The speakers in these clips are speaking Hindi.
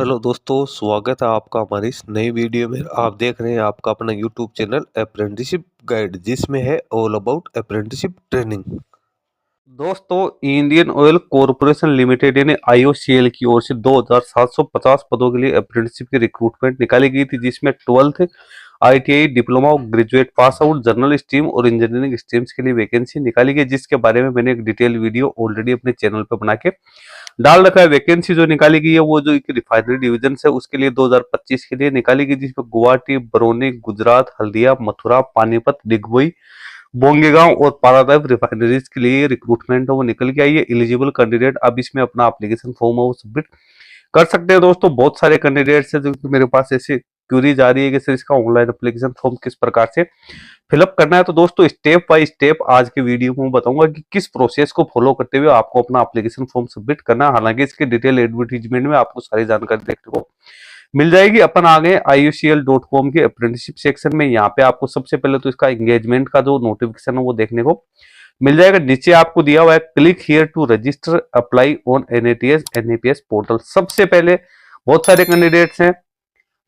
हेलो दोस्तों, स्वागत है आपका हमारी इस नई वीडियो में। आप देख रहे हैं आपका अपना यूट्यूब चैनल अप्रेंटिसशिप गाइड, जिसमें है ऑल अबाउट अप्रेंटिसशिप ट्रेनिंग। दोस्तों, इंडियन ऑयल कॉरपोरेशन लिमिटेड यानी आईओसीएल की ओर से 2750 पदों के लिए अप्रेंटिसशिप की रिक्रूटमेंट निकाली गई थी, जिसमें 12th ITI diploma graduate pass out general stream और इंजीनियरिंग स्ट्रीम्स के लिए वैकेंसी निकाली गई, जिसके बारे में मैंने एक डिटेल वीडियो ऑलरेडी अपने चैनल पर बना के डाल रखा है। वैकेंसी जो निकाली गई है वो जो एक रिफाइनरी डिवीजन है उसके लिए 2025 के लिए निकाली गई, जिसमें गुवाहाटी, बरौनी, गुजरात, हल्दिया, मथुरा, पानीपत, डिगबोई, बोंगेगांव और पारादीप रिफाइनरीज के लिए रिक्रूटमेंट है वो निकल के आई है। एलिजिबल कैंडिडेट अब इसमें अपना एप्लीकेशन फॉर्म है वो सबमिट कर सकते हैं। दोस्तों, बहुत सारे कैंडिडेट्स हैं जो कि मेरे पास ऐसे क्यूरीज आ रही है कि सर इसका ऑनलाइन एप्लीकेशन फॉर्म किस प्रकार से फिलअप करना है। तो दोस्तों, स्टेप बाय स्टेप आज के वीडियो में मैं बताऊंगा कि किस प्रोसेस को फॉलो करते हुए आपको अपना एप्लीकेशन फॉर्म सबमिट करना है। हालांकि इसके डिटेल एडवर्टीजमेंट में आपको सारी जानकारी देखने को मिल जाएगी। अपन आ गए iucl.com के अप्रेंटिसशिप सेक्शन में। यहाँ पे आपको सबसे पहले तो इसका एंगेजमेंट का जो नोटिफिकेशन है वो देखने को मिल जाएगा। नीचे आपको दिया हुआ है click here to register apply on NAPS portal. सबसे पहले बहुत सारे कैंडिडेट्स हैं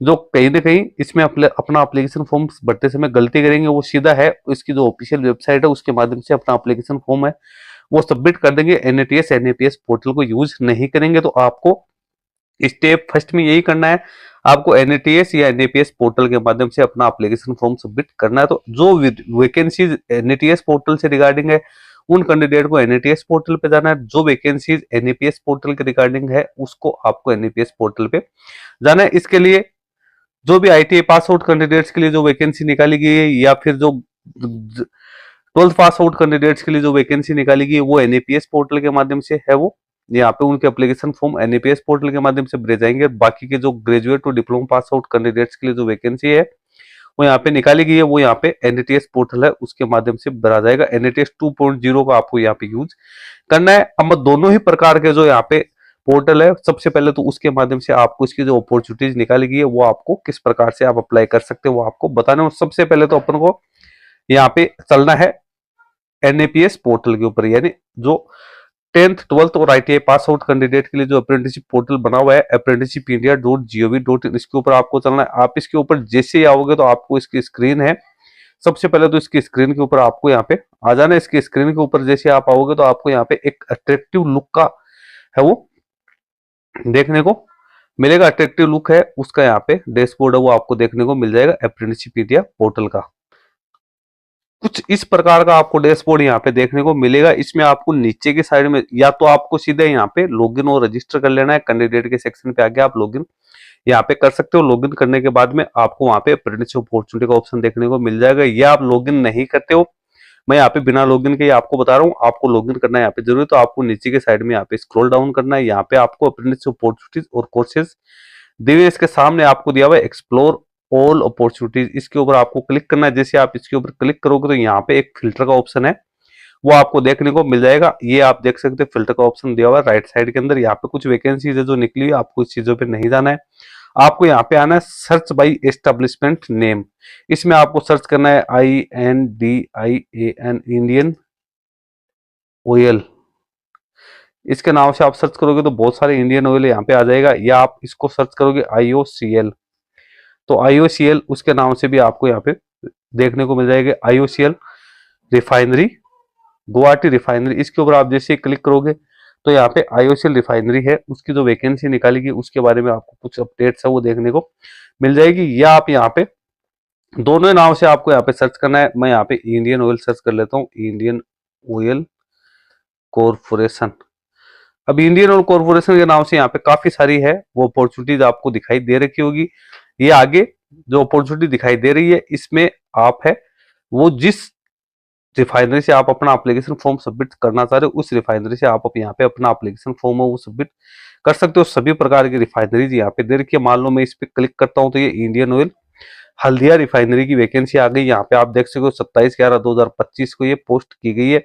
जो कहीं ना कहीं इसमें अपना एप्लीकेशन फॉर्म भरते समय गलती करेंगे। वो सीधा है इसकी जो ऑफिशियल वेबसाइट है उसके माध्यम से अपना एप्लीकेशन फॉर्म है वो सबमिट कर देंगे। एनएपीएस पोर्टल को यूज नहीं करेंगे। तो आपको स्टेप फर्स्ट में यही करना है, आपको एनएटीएस या एनएपीएस पोर्टल के माध्यम से अपना एप्लीकेशन फॉर्म सबमिट करना है। तो जो वैकेंसीज एनएटीएस पोर्टल से रिगार्डिंग है उन कैंडिडेट को एनएटीएस पोर्टल पे जाना है। जो वैकेंसीज एनएपीएस पोर्टल के रिगार्डिंग है उसको आपको एनएपीएस पोर्टल पे जाना है। इसके लिए जो भी आईटीआई पास आउट कैंडिडेट्स के लिए जो वैकेंसी निकाली गई है या फिर जो 12th पास आउट कैंडिडेट्स के लिए जो वैकेंसी निकाली गई है वो एनएपीएस पोर्टल के माध्यम से है। वो यहाँ पे उनके एप्लीकेशन फॉर्म एनएपीएस पोर्टल के माध्यम से भरे जाएंगे। बाकी के जो ग्रेजुएट और डिप्लोमा पास आउट कैंडिडेट्स के लिए जो वैकेंसी है वो यहाँ पे निकाली गई है वो यहाँ पे एनएटीएस पोर्टल है उसके माध्यम से भरा जाएगा। एनएटीएस 2.0 का आपको यहाँ पे यूज करना है। अब दोनों ही प्रकार के जो यहाँ पे पोर्टल है, सबसे पहले तो उसके माध्यम से आपको इसकी जो अपॉर्चुनिटीज निकाली गई है वो आपको किस प्रकार से आप अप्लाई कर सकते हो वो आपको बताना है। सबसे पहले तो अपन को यहाँ पे चलना है एनएपीएस पोर्टल के ऊपर, यानी जो 10th 12th और आईटीआई पास आउट कैंडिडेट के लिए जो अप्रेंटिसशिप पोर्टल बना हुआ है apprenticeshipiindia.gov.in, इसके ऊपर आपको चलना है। आप इसके ऊपर जैसे ही आओगे तो आपको इसकी स्क्रीन है, सबसे पहले तो इसकी स्क्रीन के ऊपर आपको यहाँ पे आ जाना है। इसकी स्क्रीन के ऊपर जैसे आप आओगे तो आपको यहाँ पे एक अट्रैक्टिव लुक का है वो देखने को मिलेगा। अट्रैक्टिव लुक है उसका यहाँ पे डैशबोर्ड है वो आपको देखने को मिल जाएगा अप्रेंटिसशिप इंडिया पोर्टल का। कुछ इस प्रकार का आपको डैशबोर्ड यहाँ पे देखने को मिलेगा। इसमें आपको नीचे की साइड में या तो आपको सीधे यहाँ पे लॉगिन और रजिस्टर कर लेना है। कैंडिडेट के सेक्शन पे आके आप लॉगिन यहाँ पे कर सकते हो। लॉगिन करने के बाद में आपको वहाँ पे अप्रेंटिसशिप अपॉर्चुनिटी का ऑप्शन देखने को मिल जाएगा। या आप लॉगिन नहीं करते हो, मैं यहाँ पे बिना लॉगिन के आपको बता रहा हूँ, आपको लॉगिन करना है यहाँ पे जरूर। तो आपको नीचे के साइड में यहाँ पे स्क्रॉल डाउन करना है। यहाँ पे आपको अप्रेंटिसशिप अपॉर्चुनिटीज और कोर्सेज दिए, इसके सामने आपको दिया हुआ है एक्सप्लोर ऑल अपॉर्चुनिटीज, इसके ऊपर आपको क्लिक करना है। जैसे आप इसके ऊपर क्लिक करोगे तो यहाँ पे एक फिल्टर का ऑप्शन है वो आपको देखने को मिल जाएगा। ये आप देख सकते हैं फिल्टर का ऑप्शन दिया हुआ है राइट साइड के अंदर। यहाँ पे कुछ वैकेंसीज है जो निकली हुई, आपको इस चीजों पे नहीं जाना है। आपको यहाँ पे आना है सर्च बाई एस्टेब्लिशमेंट नेम। इसमें आपको सर्च करना है INDIAN इंडियन ऑयल। इसके नाम से आप सर्च करोगे तो बहुत सारे इंडियन ऑयल यहाँ पे आ जाएगा। या आप इसको सर्च करोगे IOCL, तो IOCL उसके नाम से भी आपको यहाँ पे देखने को मिल जाएगा। IOCL रिफाइनरी, गुवाहाटी रिफाइनरी, इसके ऊपर आप जैसे क्लिक करोगे तो यहाँ पे IOCL रिफाइनरी है उसकी जो वैकेंसी निकालेगी उसके बारे में आपको कुछ अपडेट्स है वो देखने को मिल जाएगी। या आप यहाँ पे दोनों नाम से आपको यहाँ पे सर्च करना है। मैं यहाँ पे इंडियन ऑयल सर्च कर लेता हूँ, इंडियन ऑयल कॉरपोरेशन। अब इंडियन ऑयल कॉरपोरेशन के नाम से यहाँ पे काफी सारी है वो अपॉर्चुनिटीज आपको दिखाई दे रखी होगी। ये आगे जो अपॉर्चुनिटी दिखाई दे रही है इसमें आप है वो जिस रिफाइनरी से आप अपना एप्लीकेशन फॉर्म सबमिट करना चाह रहे हो उस रिफाइनरी से आप यहाँ पे अपना एप्लीकेशन फॉर्म है वो सबमिट कर सकते हो। सभी प्रकार की रिफाइनरीज यहाँ पे दे रखी है। मान लो मैं इस पे क्लिक करता हूँ तो ये इंडियन ऑयल हल्दिया रिफाइनरी की वैकेंसी आ गई। यहाँ पे आप देख सकते हो 27/11/2025 को ये पोस्ट की गई है।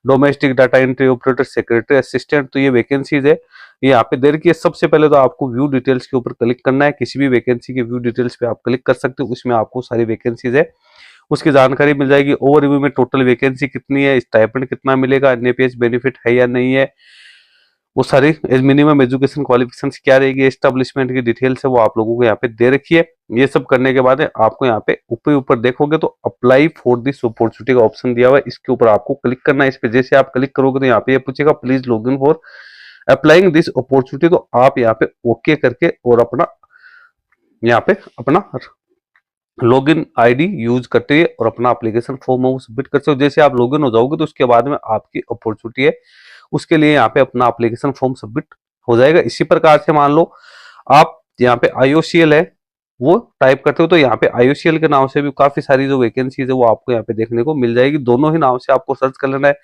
Domestic data entry operator, secretary assistant, तो ये वैकेंसीज है ये यहाँ पे दे रखी है। सबसे पहले तो आपको व्यू डिटेल्स के ऊपर क्लिक करना है। किसी भी वैकेंसी के व्यू डिटेल्स पे आप क्लिक कर सकते हो, उसमें आपको सारी वैकेंसीज है उसकी जानकारी मिल जाएगी। ओवरव्यू में टोटल वैकेंसी कितनी है, स्टाइपेंड कितना मिलेगा, एनएपीएस बेनिफिट है या नहीं है, वो सारी मिनिमम एजुकेशन क्वालिफिकेशन क्या रहेगी, एस्टेब्लिशमेंट की डिटेल्स है वो आप लोगों को यहाँ पे दे रखी है। ये सब करने के बाद आपको यहाँ पे ऊपर ऊपर देखोगे तो अप्लाई फॉर दिस अपॉर्चुनिटी का ऑप्शन दिया हुआ है, इसके ऊपर आपको क्लिक करना है। इस पे जैसे आप क्लिक करोगे तो यहाँ पे ये पूछेगा please log in for applying this opportunity, तो आप यहाँ पे ओके करके और अपना यहाँ पे अपना लॉगिन आईडी यूज करते हुए और अपना एप्लीकेशन फॉर्म है वो सबमिट कर सकते हो। जैसे आप लॉगिन हो जाओगे तो उसके बाद में आपकी अपॉर्चुनिटी है उसके लिए यहाँ पे अपना एप्लीकेशन फॉर्म सबमिट हो जाएगा। इसी प्रकार से मान लो आप यहाँ पे IOCL है वो टाइप करते हो तो यहाँ पे IOCL के नाम से भी काफी सारी जो वैकेंसीज है वो आपको यहाँ पे देखने को मिल जाएगी। दोनों ही नाम से आपको सर्च कर लेना है।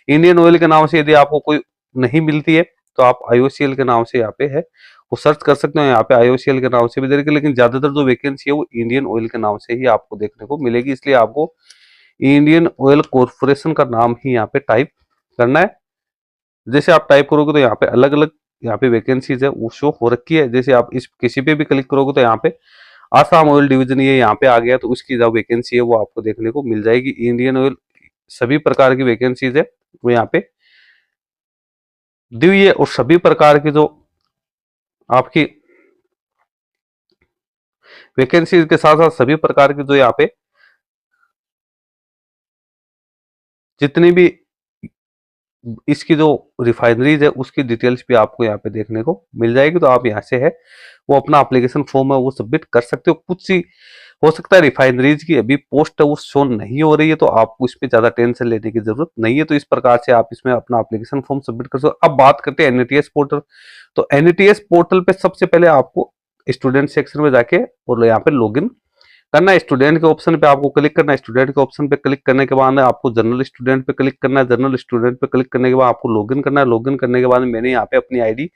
इंडियन ऑयल के नाम से यदि आपको कोई नहीं मिलती है तो आप IOCL के नाम से यहाँ पे है वो सर्च कर सकते हो। यहाँ पे IOCL के नाम से भी देखिए, लेकिन ज्यादातर जो वैकेंसी है वो इंडियन ऑयल के नाम से ही आपको देखने को मिलेगी, इसलिए आपको इंडियन ऑयल कॉर्पोरेशन का नाम ही यहाँ पे टाइप करना है। जैसे आप टाइप करोगे तो यहाँ पे अलग अलग यहाँ पे वैकेंसीज है वो शो हो रखी है। जैसे आप इस किसी पे भी क्लिक करोगे तो यहाँ पे आसाम ऑयल डिवीजन ये यहाँ पे आ गया तो उसकी जो वैकेंसी है वो आपको देखने को मिल जाएगी। इंडियन ऑयल सभी प्रकार की वैकेंसीज है वो यहाँ पे दी हुई है और सभी प्रकार की जो आपकी वैकेंसीज के साथ साथ सभी प्रकार की जो यहाँ पे जितनी भी इसकी जो रिफाइनरीज है उसकी डिटेल्स भी आपको यहाँ पे देखने को मिल जाएगी। तो आप यहाँ से है वो अपना एप्लीकेशन फॉर्म है वो सबमिट कर सकते हो। कुछ सी हो सकता है रिफाइनरीज की अभी पोस्ट है वो शो नहीं हो रही है तो आपको इस पे ज्यादा टेंशन लेने की जरूरत नहीं है। तो इस प्रकार से आप इसमें अपना एप्लीकेशन फॉर्म सबमिट कर सकते हो। अब बात करते हैं NATS पोर्टल। तो NATS पोर्टल पे सबसे पहले आपको स्टूडेंट सेक्शन में जाके और यहाँ पे लॉग इन करना है। स्टूडेंट के ऑप्शन पे आपको क्लिक करना है। स्टूडेंट के ऑप्शन पे क्लिक करने के बाद आपको जनरल स्टूडेंट पे क्लिक करना है। जनरल स्टूडेंट पे क्लिक करने के बाद आपको लॉगिन करना है। लॉगिन करने के बाद मैंने यहाँ पे अपनी आईडी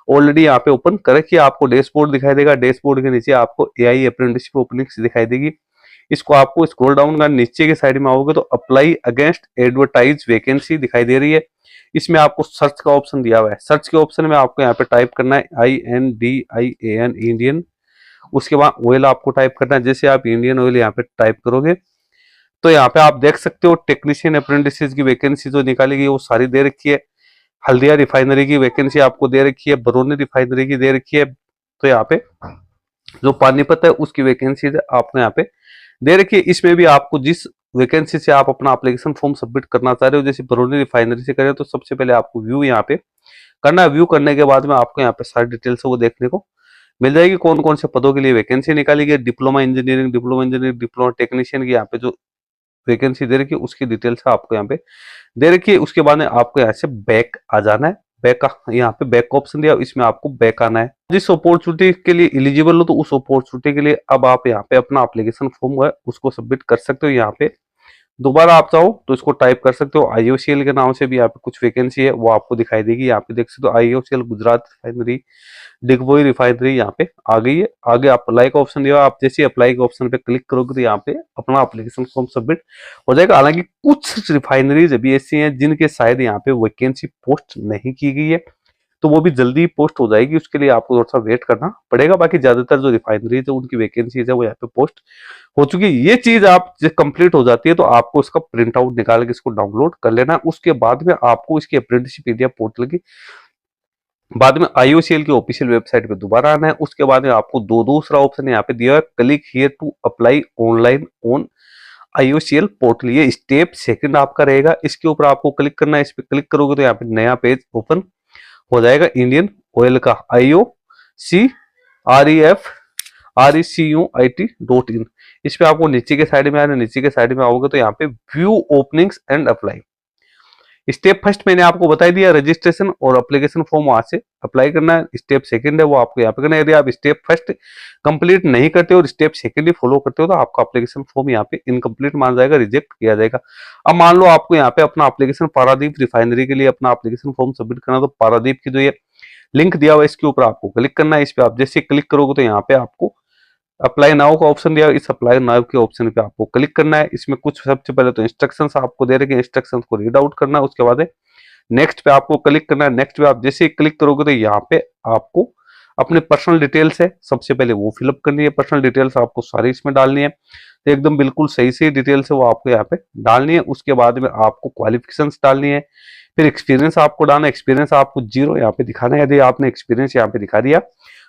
ऑलरेडी यहाँ पे ओपन कर रखी है। आपको डैशबोर्ड दिखाई देगा। डैशबोर्ड के नीचे आपको AI अप्रेंटिसशिप ओपनिंग्स दिखाई देगी। इसको आपको स्क्रॉल डाउन कर नीचे के साइड में आओगे तो अप्लाई अगेंस्ट एडवर्टाइज वैकेंसी दिखाई दे रही है। इसमें आपको सर्च का ऑप्शन दिया हुआ है। सर्च के ऑप्शन में आपको यहाँ पे टाइप करना है INDIAN इंडियन, उसके बाद ऑयल आपको टाइप करना है। जैसे आप इंडियन ऑयल यहाँ पे टाइप करोगे तो यहाँ पे आप देख सकते हो टेक्नीशियन अप्रेंटिस की वैकेंसी जो निकाली गई वो सारी दे रखी है। हल्दिया रिफाइनरी की वैकेंसी आपको दे रखी है। बरौनी रिफाइनरी की दे रखी है। तो यहाँ पे जो पानीपत है उसकी वैकेंसी आपको यहाँ पे दे रखी है। इसमें भी आपको जिस वैकेंसी से आप अपना एप्लीकेशन फॉर्म सबमिट करना चाह रहे हो, जैसे बरौनी रिफाइनरी से करें तो सबसे पहले आपको व्यू यहाँ पे करना है। व्यू करने के बाद में आपको यहाँ पे सारी डिटेल्स वो देखने को मिल जाएगी। कौन कौन से पदों के लिए वैकेंसी निकाली गई, डिप्लोमा इंजीनियरिंग, डिप्लोमा टेक्नीशियन की यहाँ पे जो वैकेंसी दे रखी है उसकी डिटेल्स आपको यहाँ पे दे रखी है। उसके बाद में आपको यहाँ से बैक आ जाना है। बैक का यहाँ पे बैक का ऑप्शन दिया, इसमें आपको बैक आना है। जिस अपॉर्चुनिटी के लिए एलिजिबल हो तो उस अपॉर्चुनिटी के लिए अब आप यहाँ पे अपना एप्लीकेशन फॉर्म है उसको सबमिट कर सकते हो। यहाँ पे दोबारा आप चाहो तो इसको टाइप कर सकते हो। IOCL के नाम से भी यहाँ पे कुछ वैकेंसी है वो आपको दिखाई देगी। यहाँ पे देख सकते हो IOCL Gujarat refinery, Digboi refinery यहाँ पे आ गई है। आगे आप अप्लाई का ऑप्शन दिया, आप जैसे अप्लाई के ऑप्शन पे क्लिक करोगे तो यहाँ पे अपना एप्लीकेशन फॉर्म सबमिट हो जाएगा। हालांकि कुछ रिफाइनरीज अभी ऐसी हैं जिनके शायद यहाँ पे वैकेंसी पोस्ट नहीं की गई है तो वो भी जल्दी पोस्ट हो जाएगी, उसके लिए आपको थोड़ा सा वेट करना पड़ेगा। बाकी ज्यादातर जो रिफाइनरीज है उनकी वैकेंसीज है वो यहाँ पे पोस्ट हो चुकी है। ये चीज आप जब कंप्लीट हो जाती है तो आपको इसका प्रिंट आउट निकाल के इसको डाउनलोड कर लेना है। उसके बाद में आपको इसकी अप्रेंटिसशिप इंडिया पोर्टल की बाद में IOCL की ऑफिशियल वेबसाइट पे दोबारा आना है। उसके बाद में आपको दूसरा ऑप्शन यहाँ पे दिया है click here to apply online on IOCL portal. ये स्टेप सेकंड आपका रहेगा। इसके ऊपर आपको क्लिक करना है। इस पे क्लिक करोगे तो यहाँ पे नया पेज ओपन हो जाएगा इंडियन ऑयल का IOCREFRECUIT.in। इस पे आपको नीचे के साइड में आना। नीचे के साइड में आओगे तो यहाँ पे view openings and apply. Step first मैंने आपको बता दिया, रजिस्ट्रेशन और एप्लीकेशन फॉर्म वहां से अप्लाई करना है। स्टेप सेकंड है वो आपको यहाँ पे करना है। यदि आप स्टेप फर्स्ट कंप्लीट नहीं करते और स्टेप सेकंड ही फॉलो करते हो तो आपका एप्लीकेशन फॉर्म यहाँ पे इनकम्प्लीट मान जाएगा, रिजेक्ट किया जाएगा। अब मान लो आपको यहाँ पे अपना एप्लीकेशन पारादीप रिफाइनरी के लिए अपना एप्लीकेशन फॉर्म सबमिट करना, तो पारादीप की जो ये लिंक दिया हुआ है इसके ऊपर आपको क्लिक करना है। इस पे आप जैसे क्लिक करोगे तो यहाँ पे आपको अप्लाई नाउ का ऑप्शन दिया है। इस अप्लाई नाउ के ऑप्शन पे आपको क्लिक करना है। इसमें कुछ सबसे पहले तो इंस्ट्रक्शंस आपको दे रखे हैं, इंस्ट्रक्शंस को रीड आउट करना है। उसके बाद नेक्स्ट पे आपको क्लिक करना है। नेक्स्ट पे आप जैसे ही क्लिक करोगे तो यहाँ पे आपको अपने पर्सनल डिटेल्स है सबसे पहले वो फिलअप करनी है। पर्सनल डिटेल्स आपको सारी इसमें डालनी है, तो एकदम बिल्कुल सही डिटेल्स है वो आपको यहाँ पे डालनी है। उसके बाद में आपको क्वालिफिकेशंस डालनी है, फिर एक्सपीरियंस आपको डालना, एक्सपीरियंस आपको 0 यहाँ पे दिखाना है। यदि आपने एक्सपीरियंस यहाँ पे दिखा दिया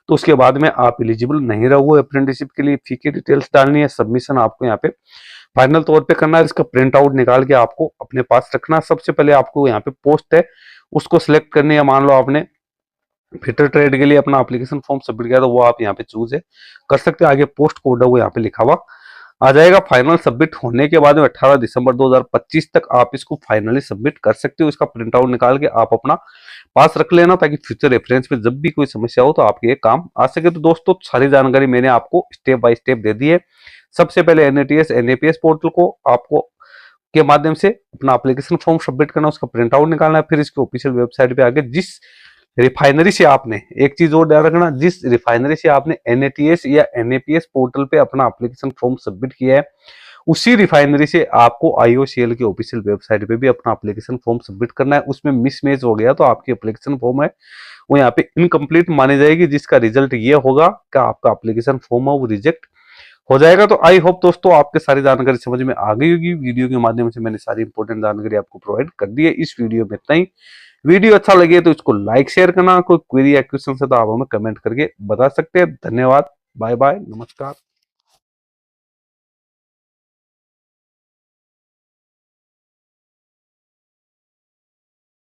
तो उसके बाद में आप एलिजिबल नहीं रहोगे अप्रेंटिसशिप के लिए। फी की डिटेल्स डालनी है, सबमिशन आपको यहाँ पे फाइनल तौर पे करना है। इसका प्रिंट आउट निकाल के आपको अपने पास रखना। सबसे पहले आपको यहाँ पे पोस्ट है उसको सिलेक्ट करनी है। मान लो आपने फिटर ट्रेड के लिए अपना एप्लीकेशन फॉर्म सबमिट किया तो वो आप यहाँ पे चूज है कर सकते हैं। आगे पोस्ट कोड है वो यहाँ पे लिखा हुआ आ जाएगा। फाइनल सबमिट होने के बाद में 18 दिसंबर 2025 तक आप इसको फाइनली सबमिट कर सकते हो। इसका प्रिंट आउट निकाल के आप अपना पास रख लेना ताकि फ्यूचर रेफरेंस में जब भी कोई समस्या हो तो आपके ये काम आ सके। तो दोस्तों सारी जानकारी मैंने आपको स्टेप बाय स्टेप दे दी है। सबसे पहले एनएटीएस एनएपीएस पोर्टल को आपको के माध्यम से अपना एप्लीकेशन फॉर्म सबमिट करना, उसका प्रिंट आउट निकालना है। फिर इसके ऑफिशियल वेबसाइट पे आके जिस रिफाइनरी से आपने, एक चीज और ध्यान रखना, जिस रिफाइनरी से आपने एनएटीएस या एनएपीएस पोर्टल पे अपना एप्लीकेशन फॉर्म सबमिट किया है उसी रिफाइनरी से आपको आईओसीएल की ऑफिशियल वेबसाइट पे भी अपना एप्लीकेशन फॉर्म सबमिट करना है। उसमें मिसमैच हो गया तो आपकी एप्लीकेशन फॉर्म है वो यहाँ पे इनकम्प्लीट मानी जाएगी, जिसका रिजल्ट ये होगा कि आपका एप्लीकेशन फॉर्म है वो रिजेक्ट हो जाएगा। तो आई होप दोस्तों आपके सारी जानकारी समझ में आ गई होगी। वीडियो के माध्यम से मैंने सारी इंपॉर्टेंट जानकारी आपको प्रोवाइड कर दी है। इस वीडियो में इतना ही। वीडियो अच्छा लगे तो इसको लाइक शेयर करना। कोई क्वेरी या क्वेश्चन है तो आप हमें कमेंट करके बता सकते हैं। धन्यवाद, बाय बाय, नमस्कार।